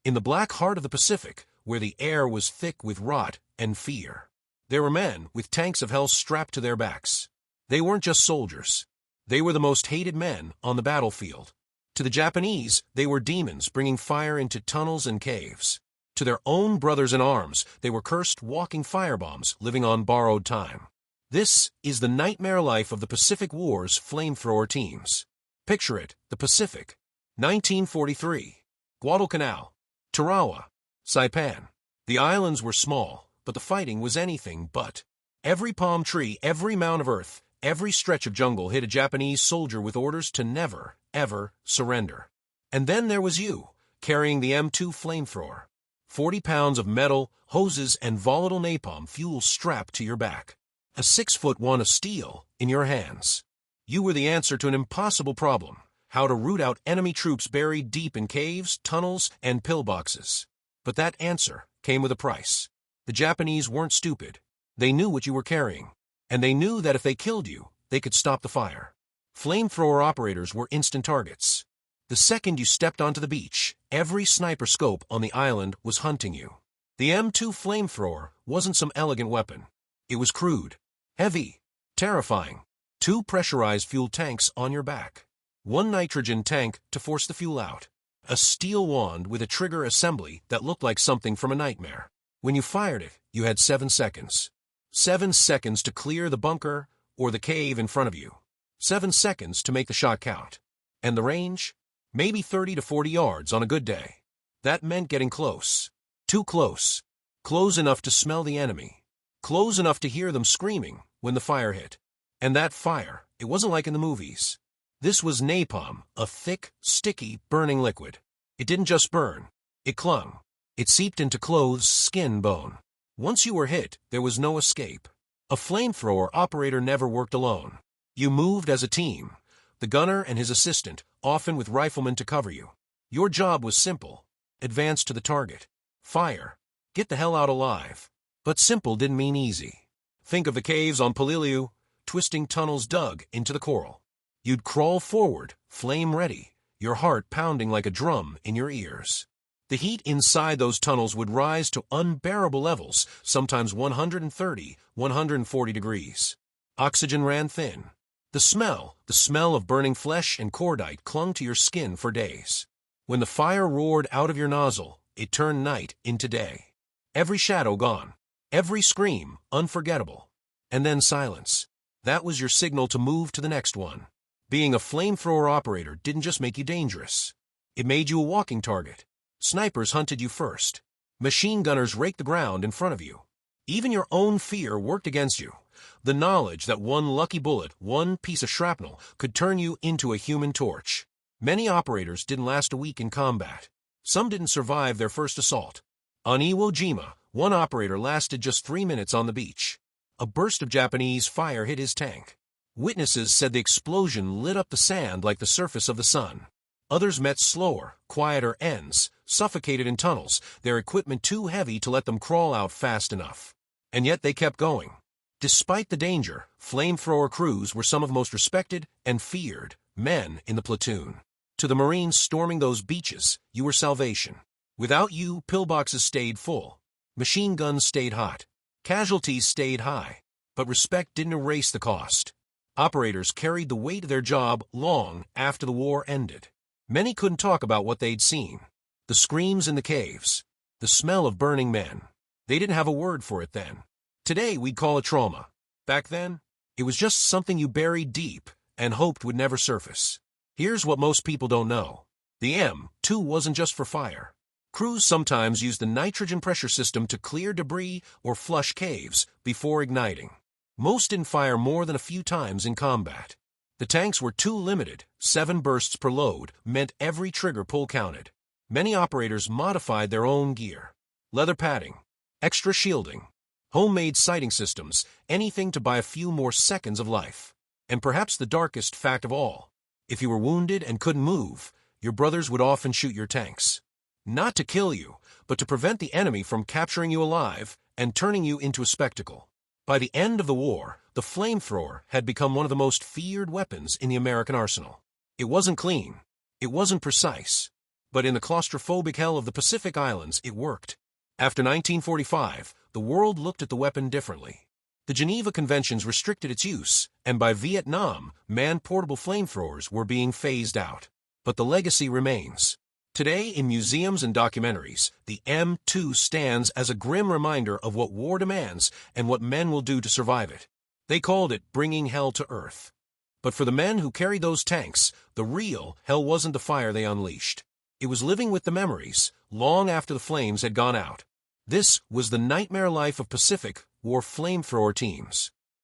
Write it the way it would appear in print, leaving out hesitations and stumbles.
in the black heart of the Pacific, where the air was thick with rot and fear. There were men with tanks of hell strapped to their backs. They weren't just soldiers. They were the most hated men on the battlefield. To the Japanese, they were demons bringing fire into tunnels and caves. To their own brothers in arms, they were cursed walking firebombs living on borrowed time. This is the nightmare life of the Pacific War's flamethrower teams. Picture it, the Pacific. 1943. Guadalcanal, Tarawa, Saipan. The islands were small, but the fighting was anything but. Every palm tree, every mound of earth, every stretch of jungle hit a Japanese soldier with orders to never, ever surrender. And then there was you, carrying the M2 flamethrower. 40 pounds of metal, hoses, and volatile napalm fuel strapped to your back. A 6'1" of steel in your hands. You were the answer to an impossible problem: how to root out enemy troops buried deep in caves, tunnels, and pillboxes. But that answer came with a price. The Japanese weren't stupid. They knew what you were carrying, and they knew that if they killed you, they could stop the fire. Flamethrower operators were instant targets. The second you stepped onto the beach, every sniper scope on the island was hunting you. The M2 flamethrower wasn't some elegant weapon. It was crude, heavy, terrifying. 2 pressurized fuel tanks on your back. 1 nitrogen tank to force the fuel out. A steel wand with a trigger assembly that looked like something from a nightmare. When you fired it, you had 7 seconds. 7 seconds to clear the bunker or the cave in front of you. 7 seconds to make the shot count. And the range? Maybe 30 to 40 yards on a good day. That meant getting close. Too close. Close enough to smell the enemy. Close enough to hear them screaming when the fire hit. And that fire, it wasn't like in the movies. This was napalm, a thick, sticky, burning liquid. It didn't just burn. It clung. It seeped into clothes, skin, bone. Once you were hit, there was no escape. A flamethrower operator never worked alone. You moved as a team. The gunner and his assistant, often with riflemen to cover you. Your job was simple. Advance to the target. Fire. Get the hell out alive. But simple didn't mean easy. Think of the caves on Peleliu, twisting tunnels dug into the coral. You'd crawl forward, flame ready, your heart pounding like a drum in your ears. The heat inside those tunnels would rise to unbearable levels, sometimes 130, 140 degrees. Oxygen ran thin. The smell of burning flesh and cordite clung to your skin for days. When the fire roared out of your nozzle, it turned night into day. Every shadow gone. Every scream unforgettable. And then silence. That was your signal to move to the next one. Being a flamethrower operator didn't just make you dangerous. It made you a walking target. Snipers hunted you first. Machine gunners raked the ground in front of you. Even your own fear worked against you. The knowledge that one lucky bullet, one piece of shrapnel, could turn you into a human torch. Many operators didn't last a week in combat. Some didn't survive their first assault. On Iwo Jima, one operator lasted just 3 minutes on the beach. A burst of Japanese fire hit his tank. Witnesses said the explosion lit up the sand like the surface of the sun. Others met slower, quieter ends, suffocated in tunnels, their equipment too heavy to let them crawl out fast enough. And yet they kept going. Despite the danger, flamethrower crews were some of the most respected and feared men in the platoon. To the Marines storming those beaches, you were salvation. Without you, pillboxes stayed full. Machine guns stayed hot. Casualties stayed high. But respect didn't erase the cost. Operators carried the weight of their job long after the war ended. Many couldn't talk about what they'd seen. The screams in the caves. The smell of burning men. They didn't have a word for it then. Today we'd call it trauma. Back then, it was just something you buried deep and hoped would never surface. Here's what most people don't know. The M2 wasn't just for fire. Crews sometimes used the nitrogen pressure system to clear debris or flush caves before igniting. Most didn't fire more than a few times in combat. The tanks were too limited. 7 bursts per load meant every trigger pull counted. Many operators modified their own gear. Leather padding, extra shielding, homemade sighting systems, anything to buy a few more seconds of life. And perhaps the darkest fact of all, if you were wounded and couldn't move, your brothers would often shoot your tanks. Not to kill you, but to prevent the enemy from capturing you alive and turning you into a spectacle. By the end of the war, the flamethrower had become one of the most feared weapons in the American arsenal. It wasn't clean. It wasn't precise. But in the claustrophobic hell of the Pacific Islands, it worked. After 1945, the world looked at the weapon differently. The Geneva Conventions restricted its use, and by Vietnam, manned portable flamethrowers were being phased out. But the legacy remains. Today, in museums and documentaries, the M2 stands as a grim reminder of what war demands and what men will do to survive it. They called it bringing hell to earth. But for the men who carried those tanks, the real hell wasn't the fire they unleashed. It was living with the memories, long after the flames had gone out. This was the nightmare life of Pacific War flamethrower teams.